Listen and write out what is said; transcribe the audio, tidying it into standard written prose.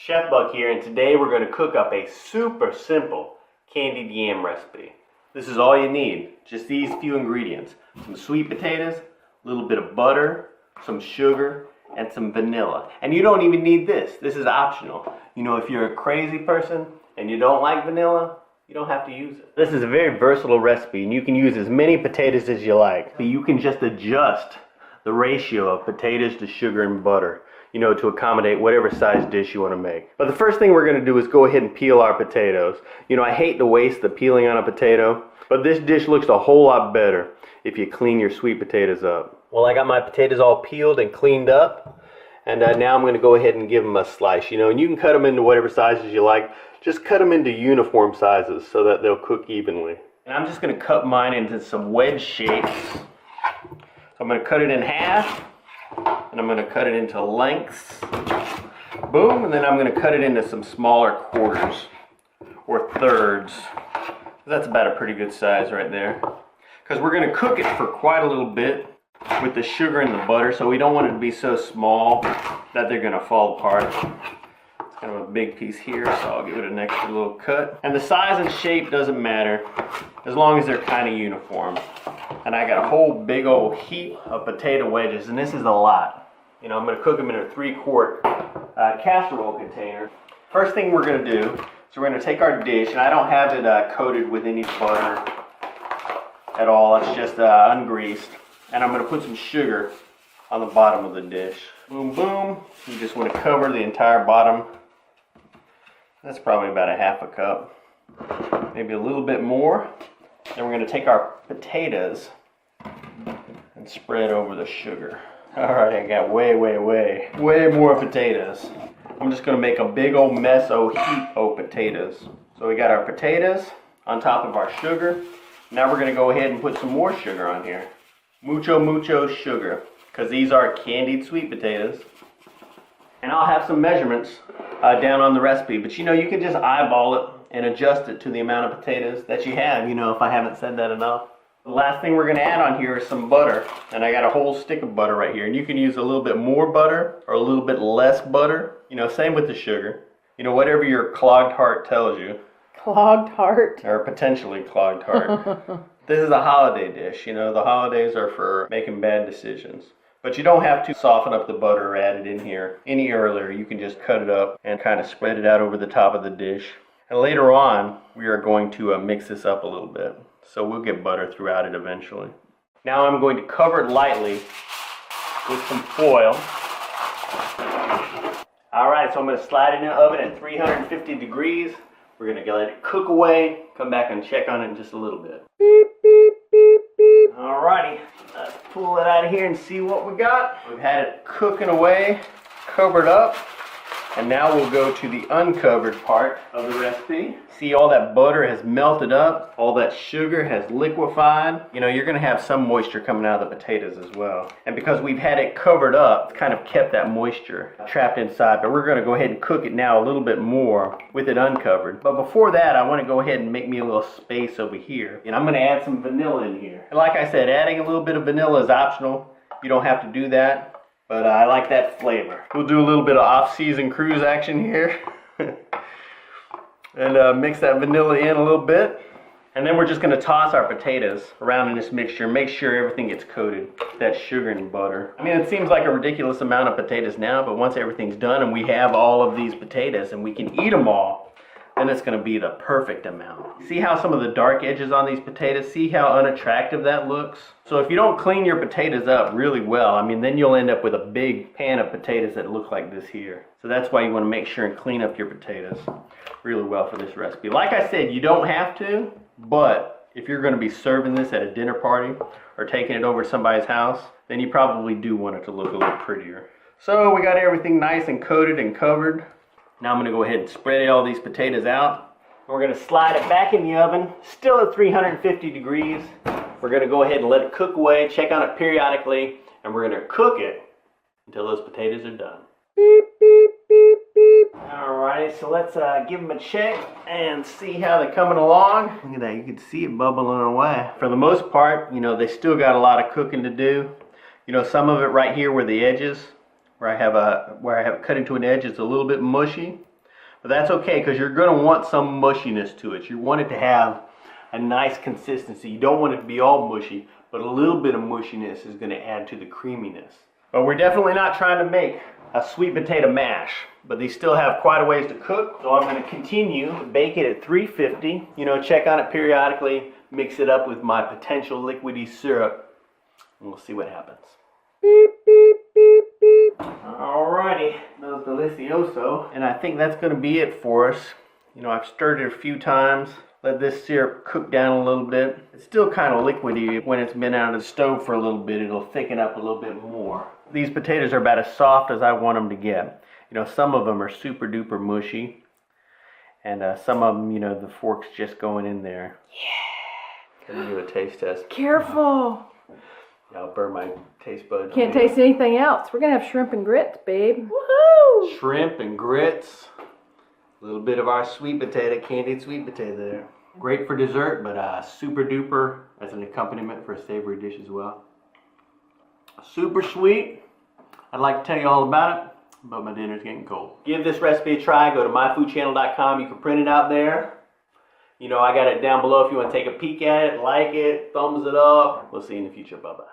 Chef Buck here, and today we're going to cook up a super simple candied yam recipe. This is all you need, just these few ingredients. Some sweet potatoes, a little bit of butter, some sugar, and some vanilla. And you don't even need this. This is optional. You know, if you're a crazy person and you don't like vanilla, you don't have to use it. This is a very versatile recipe, and you can use as many potatoes as you like. You can just adjust the ratio of potatoes to sugar and butter, you know, to accommodate whatever size dish you want to make. But the first thing we're going to do is go ahead and peel our potatoes. You know, I hate to waste the peeling on a potato, but this dish looks a whole lot better if you clean your sweet potatoes up. Well, I got my potatoes all peeled and cleaned up, and now I'm going to go ahead and give them a slice, you know, and you can cut them into whatever sizes you like. Just cut them into uniform sizes so that they'll cook evenly. And I'm just going to cut mine into some wedge shapes. So I'm going to cut it in half, and I'm going to cut it into lengths. Boom, and then I'm going to cut it into some smaller quarters or thirds. That's about a pretty good size right there. Because we're going to cook it for quite a little bit with the sugar and the butter, so we don't want it to be so small that they're going to fall apart. It's kind of a big piece here, so I'll give it an extra little cut. And the size and shape doesn't matter as long as they're kind of uniform. And I got a whole big old heap of potato wedges, and this is a lot. You know, I'm going to cook them in a 3-quart casserole container. First thing we're going to do is we're going to take our dish, and I don't have it coated with any butter at all. It's just ungreased. And I'm going to put some sugar on the bottom of the dish. Boom, boom. You just want to cover the entire bottom. That's probably about a half a cup, maybe a little bit more. Then we're going to take our potatoes and spread over the sugar. Alright, I got way more potatoes. I'm just going to make a big old mess heap of potatoes. So we got our potatoes on top of our sugar. Now we're going to go ahead and put some more sugar on here. Mucho sugar, because these are candied sweet potatoes. And I'll have some measurements down on the recipe, but you know, you can just eyeball it and adjust it to the amount of potatoes that you have, you know, if I haven't said that enough. The last thing we're going to add on here is some butter, and I got a whole stick of butter right here, and you can use a little bit more butter or a little bit less butter, you know, same with the sugar. You know, whatever your clogged heart tells you. Clogged heart? Or potentially clogged heart. This is a holiday dish, you know, the holidays are for making bad decisions. But you don't have to soften up the butter or add it in here any earlier. You can just cut it up and kind of spread it out over the top of the dish. And later on, we are going to mix this up a little bit. So we'll get butter throughout it eventually. Now I'm going to cover it lightly with some foil. Alright, so I'm going to slide it in the oven at 350 degrees. We're going to let it cook away, come back and check on it in just a little bit. Beep, beep, beep, beep. Alrighty, let's pull it out of here and see what we got. We've had it cooking away, covered up, and now we'll go to the uncovered part of the recipe. See, all that butter has melted up, all that sugar has liquefied. You know, you're going to have some moisture coming out of the potatoes as well. And because we've had it covered up, it's kind of kept that moisture trapped inside. But we're going to go ahead and cook it now a little bit more with it uncovered. But before that, I want to go ahead and make me a little space over here. And I'm going to add some vanilla in here. And like I said, adding a little bit of vanilla is optional. You don't have to do that. But I like that flavor. We'll do a little bit of off-season cruise action here. And mix that vanilla in a little bit. And then we're just going to toss our potatoes around in this mixture. Make sure everything gets coated with that sugar and butter. I mean, it seems like a ridiculous amount of potatoes now, but once everything's done and we have all of these potatoes and we can eat them all, then it's going to be the perfect amount. See how some of the dark edges on these potatoes, see how unattractive that looks? So if you don't clean your potatoes up really well, I mean, then you'll end up with a big pan of potatoes that look like this here. So that's why you want to make sure and clean up your potatoes really well for this recipe. Like I said, you don't have to, but if you're going to be serving this at a dinner party or taking it over to somebody's house, then you probably do want it to look a little prettier. So we got everything nice and coated and covered. Now I'm going to go ahead and spread all these potatoes out. We're going to slide it back in the oven, still at 350 degrees. We're going to go ahead and let it cook away, check on it periodically, and we're going to cook it until those potatoes are done. Beep, beep, beep, beep. Alright, so let's give them a check and see how they're coming along. Look at that, you can see it bubbling away. For the most part, you know, they still got a lot of cooking to do. You know, some of it right here where the edges, where I have cut into an edge, it's a little bit mushy. But that's okay, because you're going to want some mushiness to it. You want it to have a nice consistency. You don't want it to be all mushy, but a little bit of mushiness is going to add to the creaminess. But we're definitely not trying to make a sweet potato mash, but these still have quite a ways to cook. So I'm going to continue to bake it at 350. You know, check on it periodically, mix it up with my potential liquidy syrup, and we'll see what happens. Beep, beep, beep, beep. Alrighty, those delicioso. And I think that's going to be it for us. You know, I've stirred it a few times. Let this syrup cook down a little bit. It's still kind of liquidy. When it's been out of the stove for a little bit, it'll thicken up a little bit more. These potatoes are about as soft as I want them to get. You know, some of them are super duper mushy. And some of them, you know, the fork's just going in there. Yeah. Let me do a taste test. Careful. Yeah, I'll burn my taste buds. Can't taste anything else. We're going to have shrimp and grits, babe. Woohoo! Shrimp and grits. A little bit of our sweet potato, candied sweet potato there. Great for dessert, but super duper as an accompaniment for a savory dish as well. Super sweet. I'd like to tell you all about it, but my dinner's getting cold. Give this recipe a try. Go to myfoodchannel.com. You can print it out there. You know, I got it down below if you want to take a peek at it, like it, thumbs it up. We'll see you in the future. Bye-bye.